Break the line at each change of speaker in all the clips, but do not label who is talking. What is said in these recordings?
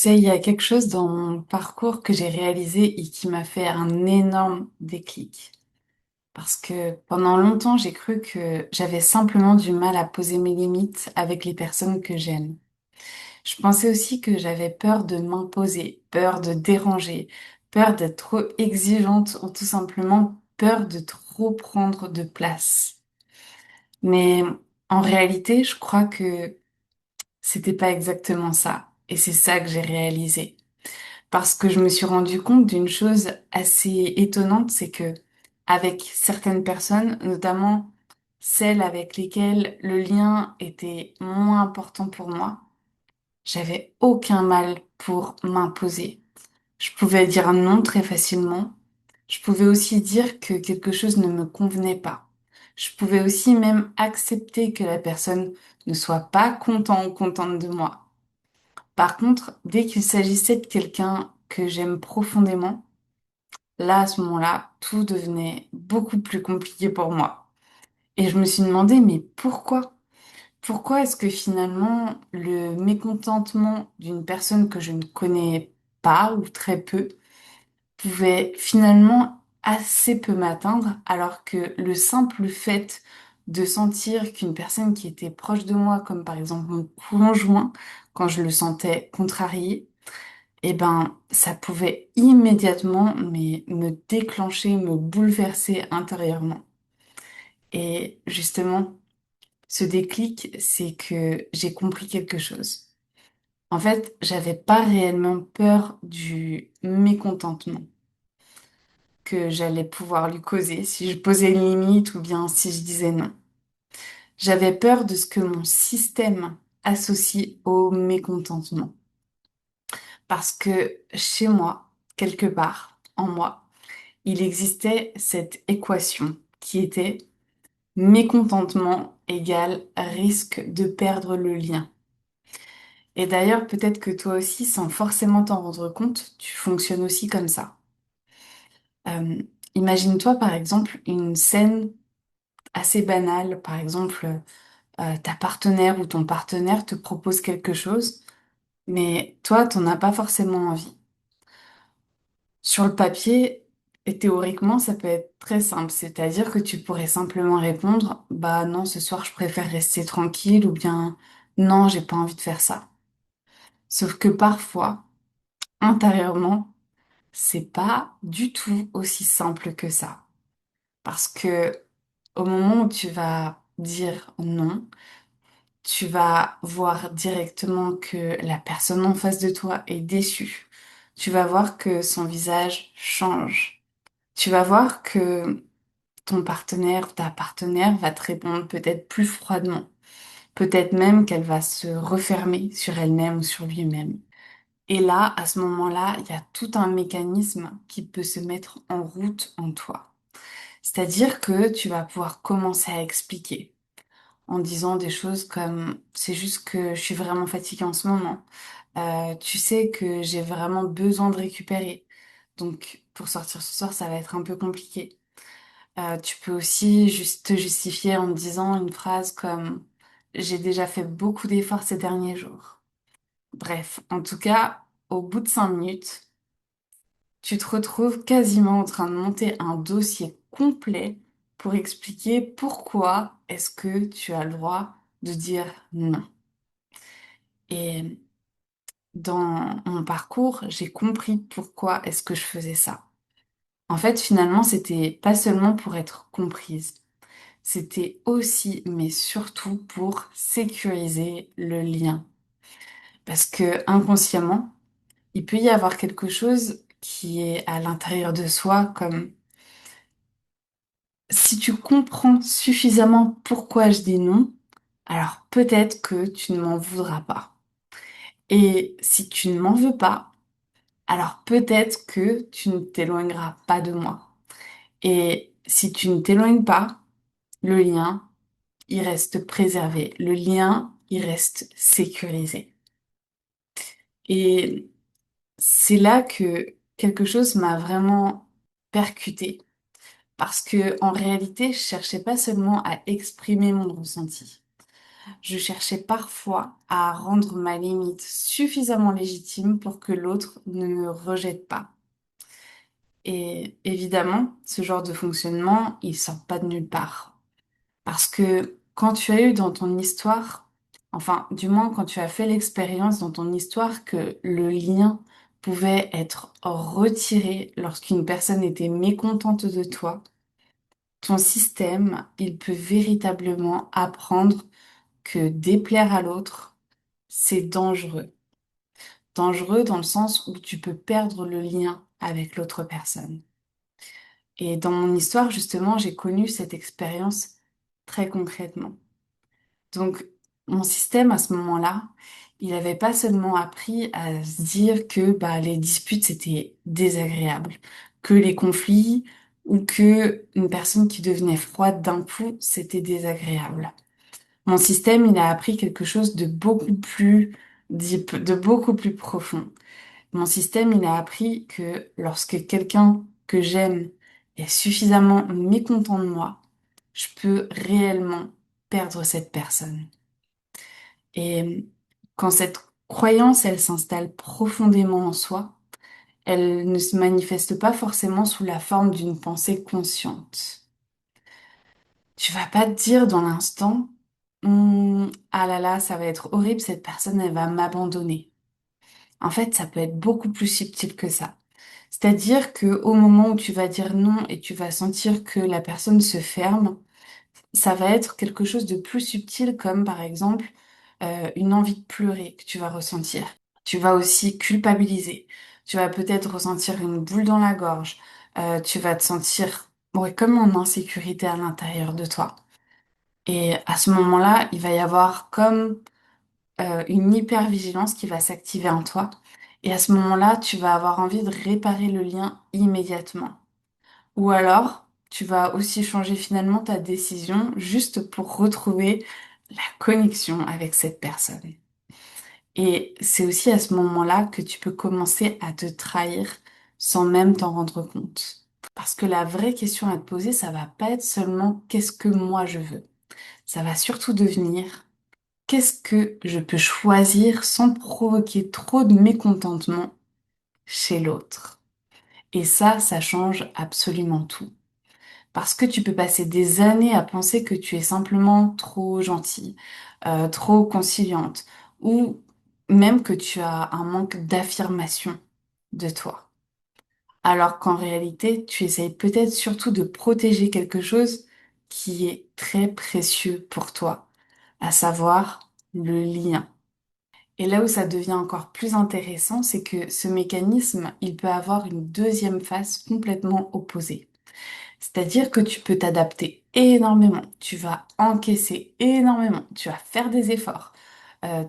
sais, il y a quelque chose dans mon parcours que j'ai réalisé et qui m'a fait un énorme déclic. Parce que pendant longtemps, j'ai cru que j'avais simplement du mal à poser mes limites avec les personnes que j'aime. Je pensais aussi que j'avais peur de m'imposer, peur de déranger, peur d'être trop exigeante ou tout simplement peur de trop prendre de place. Mais en réalité, je crois que c'était pas exactement ça. Et c'est ça que j'ai réalisé. Parce que je me suis rendu compte d'une chose assez étonnante, c'est que avec certaines personnes, notamment celles avec lesquelles le lien était moins important pour moi, j'avais aucun mal pour m'imposer. Je pouvais dire non très facilement. Je pouvais aussi dire que quelque chose ne me convenait pas. Je pouvais aussi même accepter que la personne ne soit pas content ou contente de moi. Par contre, dès qu'il s'agissait de quelqu'un que j'aime profondément, là, à ce moment-là, tout devenait beaucoup plus compliqué pour moi. Et je me suis demandé, mais pourquoi? Pourquoi est-ce que finalement le mécontentement d'une personne que je ne connais pas ou très peu pouvait finalement assez peu m'atteindre, alors que le simple fait de sentir qu'une personne qui était proche de moi, comme par exemple mon conjoint, quand je le sentais contrarié, eh ben, ça pouvait immédiatement me déclencher, me bouleverser intérieurement. Et justement, ce déclic, c'est que j'ai compris quelque chose. En fait, j'avais pas réellement peur du mécontentement que j'allais pouvoir lui causer si je posais une limite ou bien si je disais non. J'avais peur de ce que mon système associe au mécontentement. Parce que chez moi, quelque part, en moi, il existait cette équation qui était mécontentement égale risque de perdre le lien. Et d'ailleurs, peut-être que toi aussi, sans forcément t'en rendre compte, tu fonctionnes aussi comme ça. Euh, Imagine-toi par exemple une scène assez banale, par exemple ta partenaire ou ton partenaire te propose quelque chose, mais toi, t'en as pas forcément envie. Sur le papier, et théoriquement, ça peut être très simple, c'est-à-dire que tu pourrais simplement répondre, bah non, ce soir je préfère rester tranquille ou bien non, j'ai pas envie de faire ça. Sauf que parfois, intérieurement, c'est pas du tout aussi simple que ça. Parce que au moment où tu vas dire non, tu vas voir directement que la personne en face de toi est déçue. Tu vas voir que son visage change. Tu vas voir que ton partenaire ou ta partenaire va te répondre peut-être plus froidement. Peut-être même qu'elle va se refermer sur elle-même ou sur lui-même. Et là, à ce moment-là, il y a tout un mécanisme qui peut se mettre en route en toi. C'est-à-dire que tu vas pouvoir commencer à expliquer en disant des choses comme c'est juste que je suis vraiment fatiguée en ce moment. Tu sais que j'ai vraiment besoin de récupérer. Donc pour sortir ce soir, ça va être un peu compliqué. Tu peux aussi juste te justifier en disant une phrase comme j'ai déjà fait beaucoup d'efforts ces derniers jours. Bref, en tout cas, au bout de 5 minutes, tu te retrouves quasiment en train de monter un dossier complet pour expliquer pourquoi est-ce que tu as le droit de dire non. Et dans mon parcours, j'ai compris pourquoi est-ce que je faisais ça. En fait, finalement, c'était pas seulement pour être comprise, c'était aussi, mais surtout pour sécuriser le lien. Parce que inconsciemment, il peut y avoir quelque chose qui est à l'intérieur de soi, comme si tu comprends suffisamment pourquoi je dis non, alors peut-être que tu ne m'en voudras pas. Et si tu ne m'en veux pas, alors peut-être que tu ne t'éloigneras pas de moi. Et si tu ne t'éloignes pas, le lien, il reste préservé. Le lien, il reste sécurisé. Et c'est là que quelque chose m'a vraiment percuté. Parce que en réalité, je cherchais pas seulement à exprimer mon ressenti. je cherchais parfois à rendre ma limite suffisamment légitime pour que l'autre ne me rejette pas. Et évidemment, ce genre de fonctionnement, il sort pas de nulle part. Parce que quand tu as eu dans ton histoire, enfin, du moins quand tu as fait l'expérience dans ton histoire que le lien pouvait être retiré lorsqu'une personne était mécontente de toi, ton système, il peut véritablement apprendre que déplaire à l'autre, c'est dangereux. Dangereux dans le sens où tu peux perdre le lien avec l'autre personne. Et dans mon histoire, justement, j'ai connu cette expérience très concrètement. Donc, mon système, à ce moment-là, il n'avait pas seulement appris à se dire que bah, les disputes, c'était désagréable, que les conflits ou que une personne qui devenait froide d'un coup, c'était désagréable. Mon système, il a appris quelque chose de beaucoup plus deep, de beaucoup plus profond. Mon système, il a appris que lorsque quelqu'un que j'aime est suffisamment mécontent de moi, je peux réellement perdre cette personne. Et quand cette croyance, elle s'installe profondément en soi, elle ne se manifeste pas forcément sous la forme d'une pensée consciente. Tu vas pas te dire dans l'instant, ah là là, ça va être horrible, cette personne, elle va m'abandonner. En fait, ça peut être beaucoup plus subtil que ça. C'est-à-dire que au moment où tu vas dire non et tu vas sentir que la personne se ferme, ça va être quelque chose de plus subtil comme par exemple une envie de pleurer que tu vas ressentir. Tu vas aussi culpabiliser. Tu vas peut-être ressentir une boule dans la gorge. Tu vas te sentir ouais, comme en insécurité à l'intérieur de toi. Et à ce moment-là, il va y avoir comme une hypervigilance qui va s'activer en toi. Et à ce moment-là, tu vas avoir envie de réparer le lien immédiatement. Ou alors, tu vas aussi changer finalement ta décision juste pour retrouver la connexion avec cette personne. Et c'est aussi à ce moment-là que tu peux commencer à te trahir sans même t'en rendre compte. Parce que la vraie question à te poser, ça va pas être seulement qu'est-ce que moi je veux. Ça va surtout devenir qu'est-ce que je peux choisir sans provoquer trop de mécontentement chez l'autre. Et ça change absolument tout. Parce que tu peux passer des années à penser que tu es simplement trop gentille, trop conciliante, ou même que tu as un manque d'affirmation de toi. Alors qu'en réalité, tu essayes peut-être surtout de protéger quelque chose qui est très précieux pour toi, à savoir le lien. Et là où ça devient encore plus intéressant, c'est que ce mécanisme, il peut avoir une deuxième face complètement opposée. C'est-à-dire que tu peux t'adapter énormément, tu vas encaisser énormément, tu vas faire des efforts,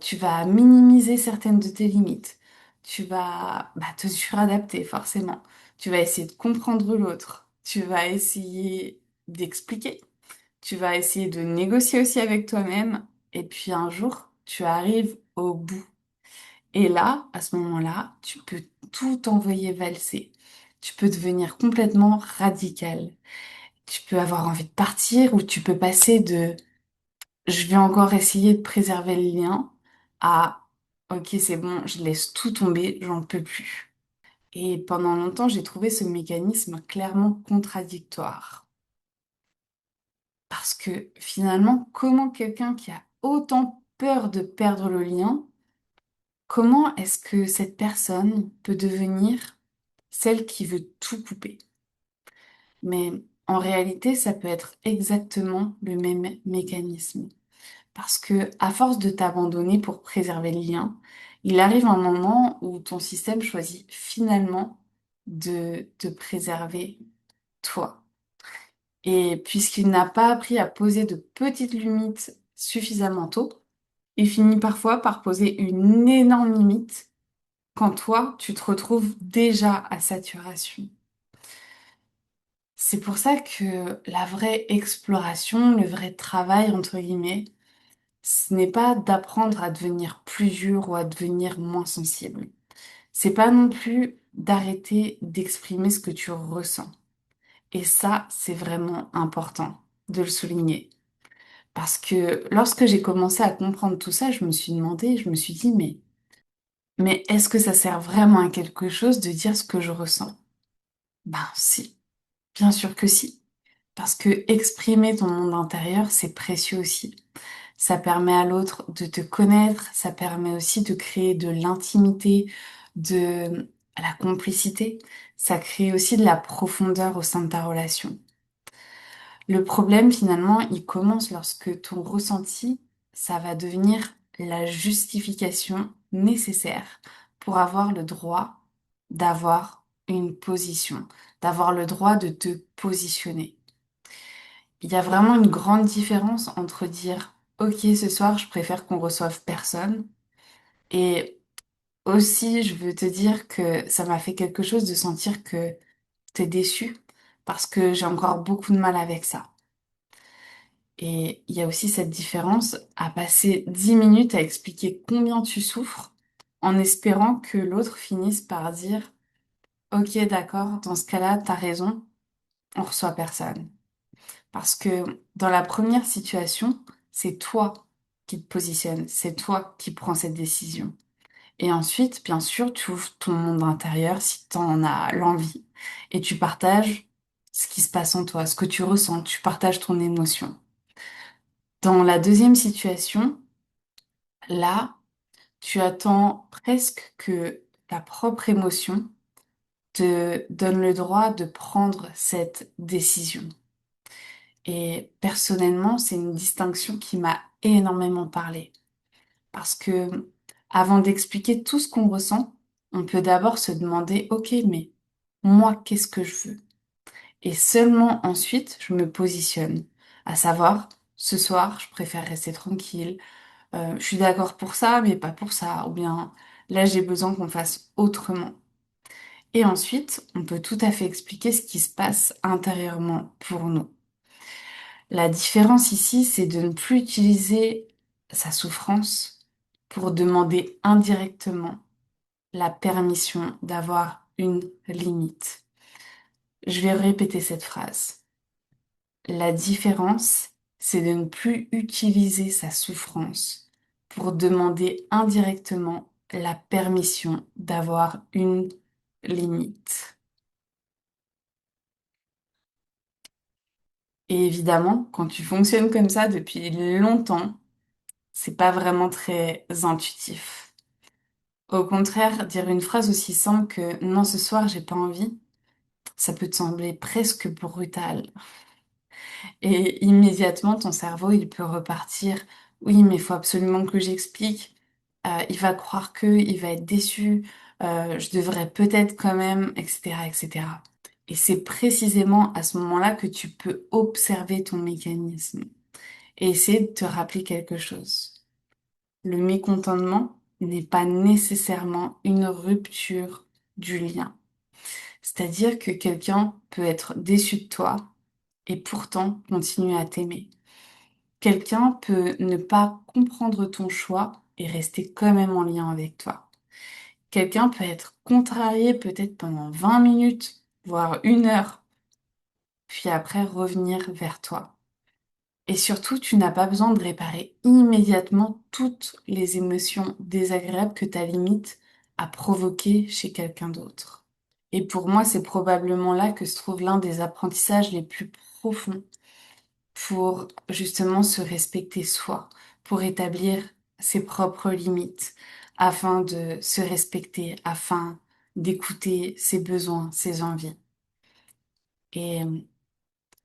tu vas minimiser certaines de tes limites, tu vas te suradapter forcément, tu vas essayer de comprendre l'autre, tu vas essayer d'expliquer, tu vas essayer de négocier aussi avec toi-même, et puis un jour, tu arrives au bout. Et là, à ce moment-là, tu peux tout envoyer valser. Tu peux devenir complètement radical. Tu peux avoir envie de partir ou tu peux passer de je vais encore essayer de préserver le lien à ok, c'est bon, je laisse tout tomber, j'en peux plus. Et pendant longtemps, j'ai trouvé ce mécanisme clairement contradictoire. Parce que finalement, comment quelqu'un qui a autant peur de perdre le lien, comment est-ce que cette personne peut devenir celle qui veut tout couper? Mais en réalité, ça peut être exactement le même mécanisme. Parce que à force de t'abandonner pour préserver le lien, il arrive un moment où ton système choisit finalement de te préserver toi. Et puisqu'il n'a pas appris à poser de petites limites suffisamment tôt, il finit parfois par poser une énorme limite quand toi, tu te retrouves déjà à saturation. C'est pour ça que la vraie exploration, le vrai travail, entre guillemets, ce n'est pas d'apprendre à devenir plus dur ou à devenir moins sensible. C'est pas non plus d'arrêter d'exprimer ce que tu ressens. Et ça, c'est vraiment important de le souligner. Parce que lorsque j'ai commencé à comprendre tout ça, je me suis demandé, je me suis dit, mais est-ce que ça sert vraiment à quelque chose de dire ce que je ressens? Ben si, bien sûr que si. Parce que exprimer ton monde intérieur, c'est précieux aussi. Ça permet à l'autre de te connaître, ça permet aussi de créer de l'intimité, de la complicité. Ça crée aussi de la profondeur au sein de ta relation. Le problème, finalement, il commence lorsque ton ressenti, ça va devenir la justification nécessaire pour avoir le droit d'avoir une position, d'avoir le droit de te positionner. Il y a vraiment une grande différence entre dire, OK, ce soir, je préfère qu'on reçoive personne. Et aussi, je veux te dire que ça m'a fait quelque chose de sentir que t'es déçu parce que j'ai encore beaucoup de mal avec ça. Et il y a aussi cette différence à passer 10 minutes à expliquer combien tu souffres en espérant que l'autre finisse par dire, OK, d'accord, dans ce cas-là, t'as raison, on reçoit personne. Parce que dans la première situation, c'est toi qui te positionnes, c'est toi qui prends cette décision. Et ensuite, bien sûr, tu ouvres ton monde intérieur si tu en as l'envie et tu partages ce qui se passe en toi, ce que tu ressens, tu partages ton émotion. Dans la deuxième situation, là, tu attends presque que ta propre émotion te donne le droit de prendre cette décision. Et personnellement, c'est une distinction qui m'a énormément parlé. Parce que avant d'expliquer tout ce qu'on ressent, on peut d'abord se demander, OK, mais moi, qu'est-ce que je veux? Et seulement ensuite, je me positionne. À savoir, ce soir, je préfère rester tranquille. Je suis d'accord pour ça, mais pas pour ça. Ou bien, là, j'ai besoin qu'on fasse autrement. Et ensuite, on peut tout à fait expliquer ce qui se passe intérieurement pour nous. La différence ici, c'est de ne plus utiliser sa souffrance pour demander indirectement la permission d'avoir une limite. Je vais répéter cette phrase. La différence, c'est de ne plus utiliser sa souffrance pour demander indirectement la permission d'avoir une limite. Et évidemment, quand tu fonctionnes comme ça depuis longtemps, c'est pas vraiment très intuitif. Au contraire, dire une phrase aussi simple que non, ce soir, j'ai pas envie, ça peut te sembler presque brutal. Et immédiatement, ton cerveau, il peut repartir. Oui, mais il faut absolument que j'explique. Il va croire que, il va être déçu. Je devrais peut-être quand même, etc., etc. Et c'est précisément à ce moment-là que tu peux observer ton mécanisme et essayer de te rappeler quelque chose. Le mécontentement n'est pas nécessairement une rupture du lien. C'est-à-dire que quelqu'un peut être déçu de toi et pourtant continuer à t'aimer. Quelqu'un peut ne pas comprendre ton choix et rester quand même en lien avec toi. Quelqu'un peut être contrarié peut-être pendant 20 minutes, voire 1 heure, puis après revenir vers toi. Et surtout, tu n'as pas besoin de réparer immédiatement toutes les émotions désagréables que ta limite a provoquées chez quelqu'un d'autre. Et pour moi, c'est probablement là que se trouve l'un des apprentissages les plus profonds pour justement se respecter soi, pour établir ses propres limites, afin de se respecter, afin d'écouter ses besoins, ses envies. Et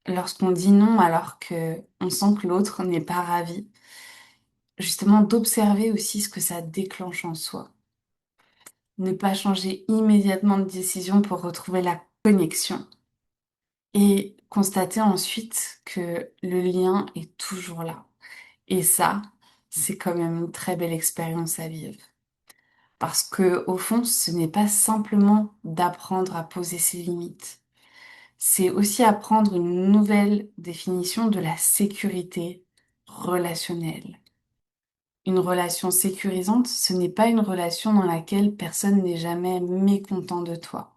lorsqu'on dit non alors que on sent que l'autre n'est pas ravi, justement d'observer aussi ce que ça déclenche en soi. Ne pas changer immédiatement de décision pour retrouver la connexion et constater ensuite que le lien est toujours là. Et ça, c'est quand même une très belle expérience à vivre. Parce que, au fond, ce n'est pas simplement d'apprendre à poser ses limites. C'est aussi apprendre une nouvelle définition de la sécurité relationnelle. Une relation sécurisante, ce n'est pas une relation dans laquelle personne n'est jamais mécontent de toi.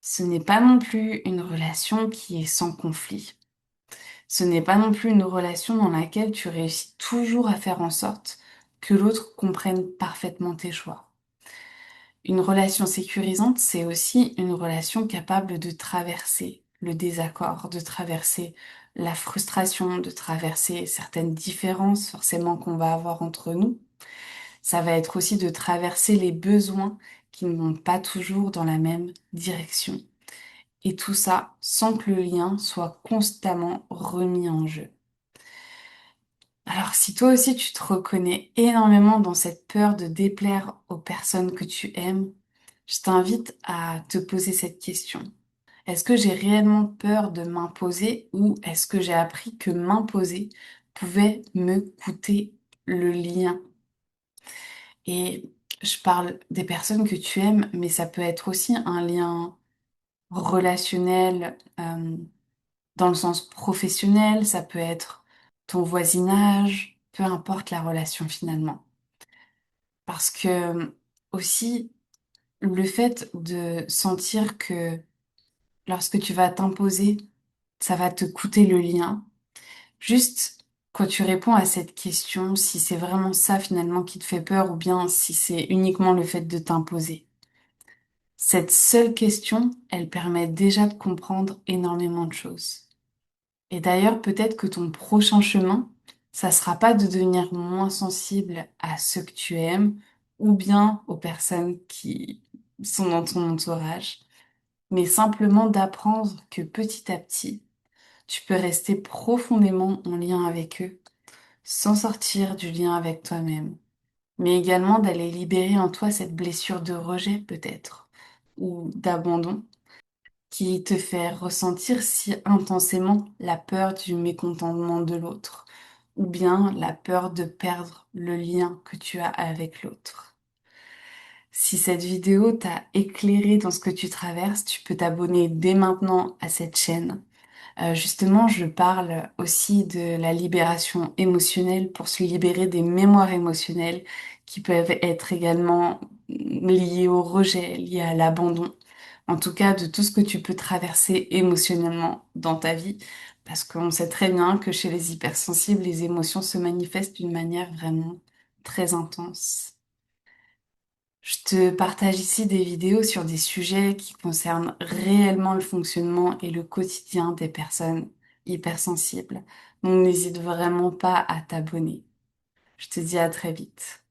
Ce n'est pas non plus une relation qui est sans conflit. Ce n'est pas non plus une relation dans laquelle tu réussis toujours à faire en sorte que l'autre comprenne parfaitement tes choix. Une relation sécurisante, c'est aussi une relation capable de traverser le désaccord, de traverser la frustration, de traverser certaines différences forcément qu'on va avoir entre nous. Ça va être aussi de traverser les besoins qui ne vont pas toujours dans la même direction. Et tout ça sans que le lien soit constamment remis en jeu. Alors, si toi aussi tu te reconnais énormément dans cette peur de déplaire aux personnes que tu aimes, je t'invite à te poser cette question. Est-ce que j'ai réellement peur de m'imposer ou est-ce que j'ai appris que m'imposer pouvait me coûter le lien? Et je parle des personnes que tu aimes, mais ça peut être aussi un lien relationnel, dans le sens professionnel, ça peut être ton voisinage, peu importe la relation finalement. Parce que aussi, le fait de sentir que lorsque tu vas t'imposer, ça va te coûter le lien. Juste quand tu réponds à cette question, si c'est vraiment ça finalement qui te fait peur ou bien si c'est uniquement le fait de t'imposer. Cette seule question, elle permet déjà de comprendre énormément de choses. Et d'ailleurs, peut-être que ton prochain chemin, ça sera pas de devenir moins sensible à ceux que tu aimes ou bien aux personnes qui sont dans ton entourage, mais simplement d'apprendre que petit à petit, tu peux rester profondément en lien avec eux, sans sortir du lien avec toi-même, mais également d'aller libérer en toi cette blessure de rejet peut-être, ou d'abandon qui te fait ressentir si intensément la peur du mécontentement de l'autre, ou bien la peur de perdre le lien que tu as avec l'autre. Si cette vidéo t'a éclairé dans ce que tu traverses, tu peux t'abonner dès maintenant à cette chaîne. Justement, je parle aussi de la libération émotionnelle pour se libérer des mémoires émotionnelles qui peuvent être également liées au rejet, liées à l'abandon. En tout cas, de tout ce que tu peux traverser émotionnellement dans ta vie. Parce qu'on sait très bien que chez les hypersensibles, les émotions se manifestent d'une manière vraiment très intense. Je te partage ici des vidéos sur des sujets qui concernent réellement le fonctionnement et le quotidien des personnes hypersensibles. Donc n'hésite vraiment pas à t'abonner. Je te dis à très vite.